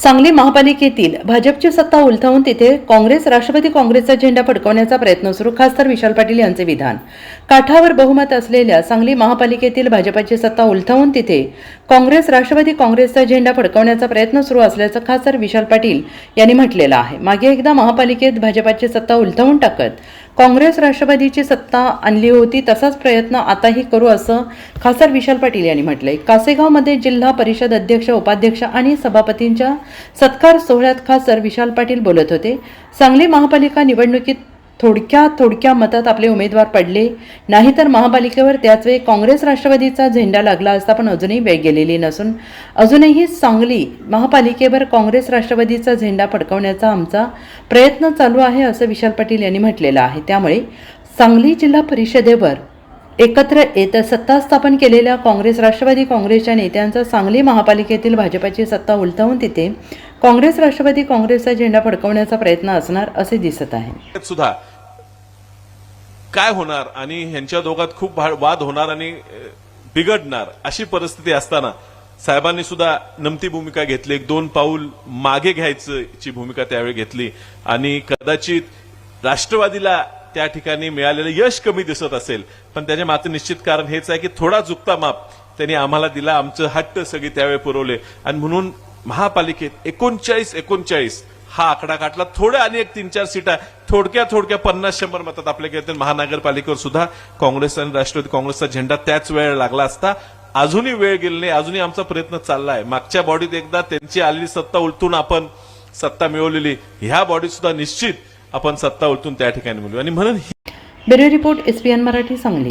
सांगली महापालिकेतील भाजपची सत्ता उलथवून तिथे काँग्रेस राष्ट्रवादी काँग्रेसचा झेंडा फडकवण्याचा प्रयत्न सुरू. खासदार विशाल पाटील यांचे विधान. काठावर बहुमत असलेल्या सांगली महापालिकेतील भाजपची सत्ता उलथवून तिथे काँग्रेस राष्ट्रवादी काँग्रेसचा झेंडा फडकवण्याचा प्रयत्न सुरू असल्याचं खासदार विशाल पाटील यांनी म्हटलेलं आहे. मागे एकदा महापालिकेत भाजपची सत्ता उलथवून टाकत काँग्रेस राष्ट्रवादीची सत्ता आणली होती, तसाच प्रयत्न आताही करू असं खासदार विशाल पाटील यांनी म्हटलंय. कासेगावमध्ये जिल्हा परिषद अध्यक्ष, उपाध्यक्ष आणि सभापतींच्या सत्कार सोहळ्यात खासदार विशाल पाटील बोलत होते. सांगली महापालिका निवडणुकीत थोडक्या मतात आपले उमेदवार पडले नाही तर महापालिकेवर त्याचवेळी काँग्रेस राष्ट्रवादीचा झेंडा लागला असता, पण अजूनही वेळ गेलेली नसून अजूनही सांगली महापालिकेवर काँग्रेस राष्ट्रवादीचा झेंडा फडकवण्याचा आमचा प्रयत्न चालू आहे असं विशाल पाटील यांनी म्हटलेलं आहे. त्यामुळे सांगली जिल्हा परिषदेवर एकत्र येत सत्ता स्थापन केलेल्या काँग्रेस राष्ट्रवादी काँग्रेसच्या नेत्यांचा सांगली महापालिकेतील भाजपची सत्ता उलथवून तिथे काँग्रेस राष्ट्रवादी काँग्रेसचा झेंडा फडकवण्याचा प्रयत्न असणार असे दिसत आहे. सुद्धा काय होणार आणि ह्यांच्या दोघात खूप वाद होणार आणि बिघडणार अशी परिस्थिती असताना साहेबांनी सुद्धा नमती भूमिका घेतली. एक दोन पाऊल मागे घ्यायची भूमिका त्यावेळी घेतली आणि कदाचित राष्ट्रवादीला त्या ठिकाणी मिळालेलं यश कमी दिसत असेल, पण त्याच्या मात्र निश्चित कारण हेच आहे की थोडा चुकता माप त्यांनी आम्हाला दिला. आमचं हट्ट सगळी त्यावेळी पुरवले आणि म्हणून महापालिकेत 39 हा आकडा काढला. थोड्या आणि एक 3-4 सीटा थोडक्या 50-100 मतात आपल्या महानगरपालिकेवर सुद्धा काँग्रेस आणि राष्ट्रवादी काँग्रेसचा झेंडा त्याच वेळ लागला असता. अजूनही वेळ गेली नाही, अजूनही आमचा प्रयत्न चाललाय. मागच्या बॉडीत एकदा त्यांची आलेली सत्ता उलटून आपण सत्ता मिळवलेली, ह्या बॉडीत सुद्धा निश्चित आपण सत्ता उलटून त्या ठिकाणी मिळवू आणि म्हणून bureau report SPN Marathi Sangli.